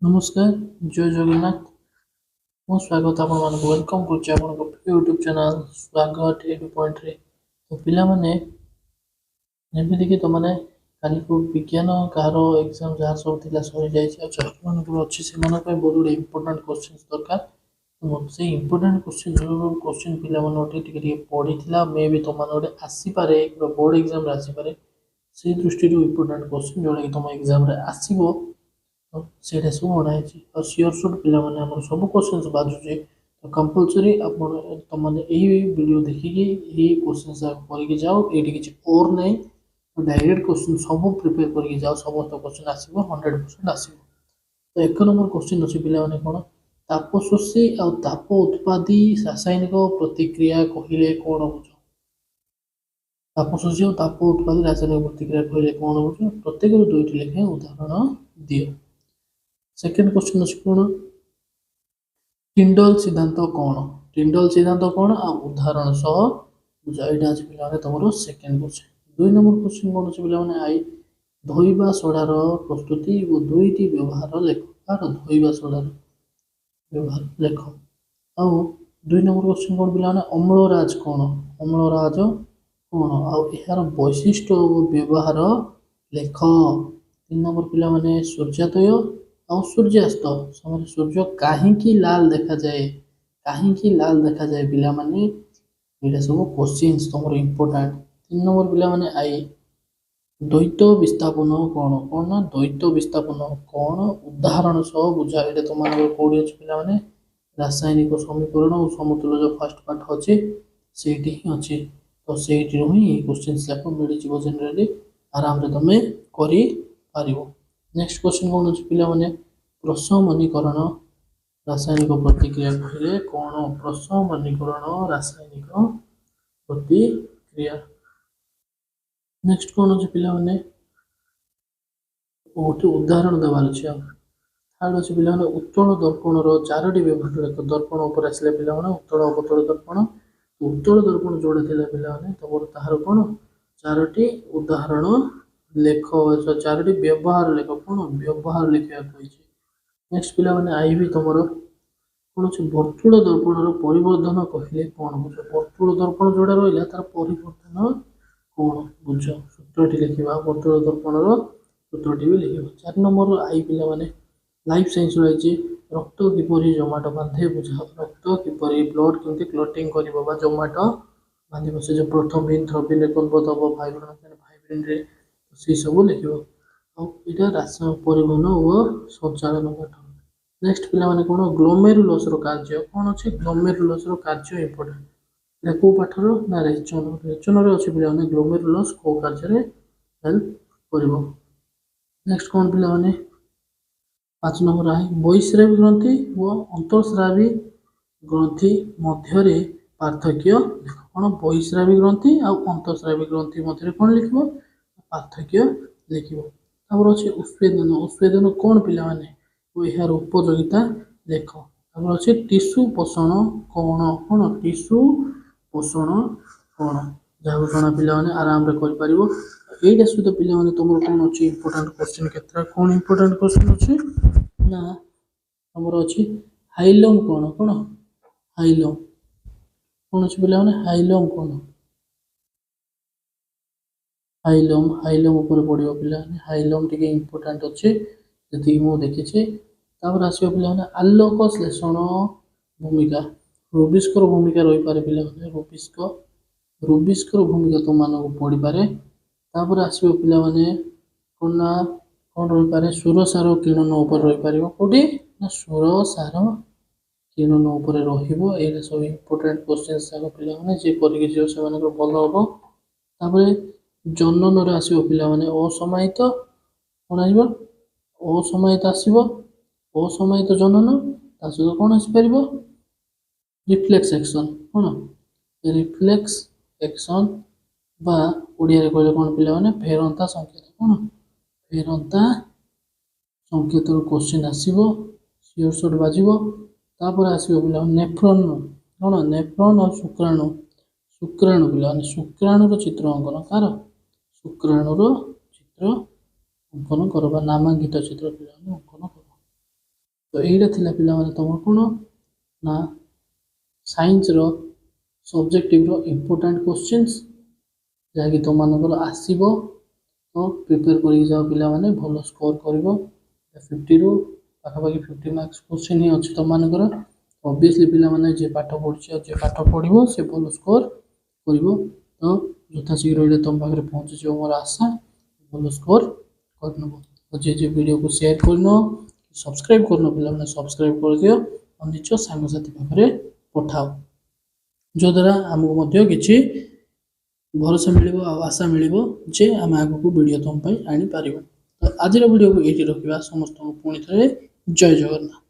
नमस्कार जय जगन्नाथ मो स्वागत आपण वेलकम कर यूट्यूब चैनल स्वागत एडु पॉइंट रे तो पिला माने जेମିତି कि तुमने काली को विज्ञान कार एग्जाम जहाँ सब थिला सरी जाइए जो अच्छी से बहुत गुड़े इंपोर्टाट क्वेश्चन दरकार तो से इंपोर्टाट क्वेश्चन पिला माने पढ़ी मे भी तुम गोटे आसीपे बोर्ड एग्जाम आसीपे से दृष्टि इंपोर्टाट क्वेश्चन जोटा कि तुम एग्जाम आसो ସେଇଟା ସବୁ ଅଣାହେଇଛି ଆଉ ସିଓର ସୁଟ୍ ପିଲାମାନେ ଆମର ସବୁ କ୍ୱେଶ୍ଚନ୍ସ ବାଜୁଛି ତ କମ୍ପଲସରି ଆପଣ ତୁମମାନେ ଏହି ଭିଡ଼ିଓ ଦେଖିକି ଏହି କ୍ୱେଶ୍ଚନ୍ସ କରିକି ଯାଅ ଏଇଠି କିଛି ଓର୍ ନାହିଁ ଡାଇରେକ୍ଟ କ୍ୱେଶ୍ଚନ୍ ସବୁ ପ୍ରିପେୟାର କରିକି ଯାଅ ସମସ୍ତ କ୍ୱେଶ୍ଚନ୍ ଆସିବ 100% ଆସିବ ତ 1 ନମ୍ବର କ୍ୱେଶ୍ଚନ୍ ଅଛି ପିଲାମାନେ କ'ଣ ତାପ ଶୋଷୀ ଆଉ ତାପ ଉତ୍ପାଦୀ ରାସାୟନିକ ପ୍ରତିକ୍ରିୟା କହିଲେ କ'ଣ ବୁଝ ତାପ ଶୋଷୀ ଆଉ ତାପ ଉତ୍ପାଦୀ ରାସାୟନିକ ପ୍ରତିକ୍ରିୟା କହିଲେ କ'ଣ ବୁଝ ପ୍ରତ୍ୟେକରୁ 2ଟି ଲେଖାଏଁ ଉଦାହରଣ ଦିଅ सेकेंड क्वेश्चन अच्छी कौन टिंडल सिद्धांत कौन टिंडल सिद्धांत कौन आ उदाहरण सह बुझा यहाँ अच्छे पे तुम सेकेंड क्वेश्चन 2 नंबर क्वेश्चन कौन अच्छे पे आई धोइबा सोडार प्रस्तुति और 2टी व्यवहार लेख तार धोइबा सोडार व्यवहार लेख आउ 2 नंबर क्वेश्चन कौन पे अम्लराज कौन अम्लराज कौन आर वैशिष्ट्य और व्यवहार लेख 3 नंबर पे सूर्योदय और सूर्यास्त समय सूर्य कहीं लाल देखा जाए कहीं लाल देखा जाए पिला माने ये सब क्वेश्चंस तुम इंपोर्टाट 3 नंबर पिला माने आई द्वैत विस्थापन कौन कौन ना द्वैत विस्थापन कौन उदाहरण सह बुझा ये तुम कौड़ी अच्छे पिला माने रासायनिक समीकरण और समतुल्य जो फर्स्ट पार्ट अच्छे से अच्छे तो से ही क्वेश्चन मिल जाए जेनेली आराम से तुम कर नेक्स्ट क्वेश्चन कौन अच्छे पे प्रशमनीकरण रासायनिक प्रतिक्रिया कहले कौन प्रशमनीकरण रासायनिक प्रतिक्रिया नेक्स्ट कौन अच्छे पे गोटे उदाहरण देवार अच्छे थर्ड अच्छे पे उत्तल दर्पण 4टी व्यवहार दर्पण उपर आसला पे उत्तल अवतल दर्पण उत्तल दर्पण जोड़ा था पे तुम तार कौन 4टी उदाहरण लेख 4टी व्यवहार लेख कौन व्यवहार लिखा नेक्स्ट पिला माने आई भी तुम कौन अच्छे वर्तुल दर्पण परिवर्धन कहले कौन बुझ वर्तुल दर्पण जोड़ा रहा तार परिवर्तन कौन बुझ सूत्रटी लिखा वर्तुल दर्पण सूत्रटी भी लिखा 4 नंबर आई पिला माने लाइफ साइंस रही रक्त किपर जोमाटो बांधे बुझा रक्त किपर ब्लड केमती क्लटिंग कर जोमाट बांध से जो प्रथम इन थ्रोबिन कन्वर्ट हम फाइब्रिन रे से सब लिख रासायनिक परिवहन और संचालन पाठ नेक्स्ट पिला माने कौन ग्लोमेरुलस कार्य कौन अच्छे ग्लोमेरुलस कार्य इंपोर्टेंट कौ पाठर ना रेचन रेचन अच्छे पे ग्लोमेरुलस कौ कार्य हेल्प कर नेक्स्ट कौन पिला माने 5 नंबर आई बहिस्रावी ग्रंथि और अंतर्स्रावी ग्रंथि मध्य पार्थक्य लिख कौन बहिस्रावी ग्रंथि और अंतर्स्रावी ग्रंथि मध्य कौन लिख पार्थक्य लिख अच्छे उत्पेदन उत्पेदन कौन पिला माने यार उपयोगिता लेख अच्छे टिश्यू पोषण कौन कौन टिश्यू पोषण कौन जहाँ जना पिला माने आराम रे कर पारिबो एटा सहित पिला माने तुम कौन अच्छे इंपोर्टाट क्वेश्चन केतरा कौन इंपोर्टाट क्वेश्चन अच्छे ना हमर अच्छे हाइलम कौन कौन हाइलम कौन अच्छे पिला माने हाइलम कौन हाइलम हाइलम ऊपर पड़ो पिला हाइलम टी इंपोर्टाट अच्छे जी मुझे देखी तापर आसो पे आलोक श्लेषण भूमिका रुबिस्कर भूमिका रही पारे पे रुबिस्कर भूमिका तुम मानक पढ़ी पारे तापर आसो पे कौन ना कौन रही पारे सुरसार किरण उपर रही पार कौटी ना सुरसार किरण उपर रहा सब इंपोर्टाट क्वेश्चन पे जी करके से भल हम तापर जनन आसो पे असमाहित कौन असमाहित आसो असमाहित जनन सहित कौन आसपर रिफ्लेक्स एक्शन कौन रिफ्लेक्स एक्शन बा ओडिया कहले कौन पिला माने फेरंता संकेत कौन फेरंता संकेत क्वेश्चन आसो सियोर शॉट बाजिबो तापर आसो पिला नेफ्रॉन कौन नेफ्रॉन और शुक्राणु शुक्राणु पिला शुक्राणुर चित्र अंकन कार शुक्राणुर चित्र अंकन कर नामांकित चित्र पिला अंकन कर तो यहीटा थिला पिलामाने तुमर कोन ना साइंस रो सब्जेक्टिव रो इंपोर्टेंट क्वेश्चंस जहाँकि तुम मानकर आसो तो प्रिपेयर कर जाओ पिलामाने भल स्कोर कर 50 रु पाखापाखि 50 मार्क्स क्वेश्चन ही अच्छे तुम मानकर ऑब्वियसली पिलामाने जे पाठ पढ़ी और जे पाठ पढ़ो से भल स्कोर कर तो यथाशीघ्र ये तुम पाखे पहुँची जाओ मोर आशा भल स्कोर करनब तो जे वीडियो को शेयर करन सब्सक्राइब करन पिलामाने सब्सक्राइब कर दियो और निज सांगसाथी पाखे पठाओ जो द्वारा आमको किसी भरोसा मिल आशा मिल जे आम आग को वीडियो तुम आनी पार तो आज वीडियो को ये रखा समस्त पुणी थे जय जगन्नाथ।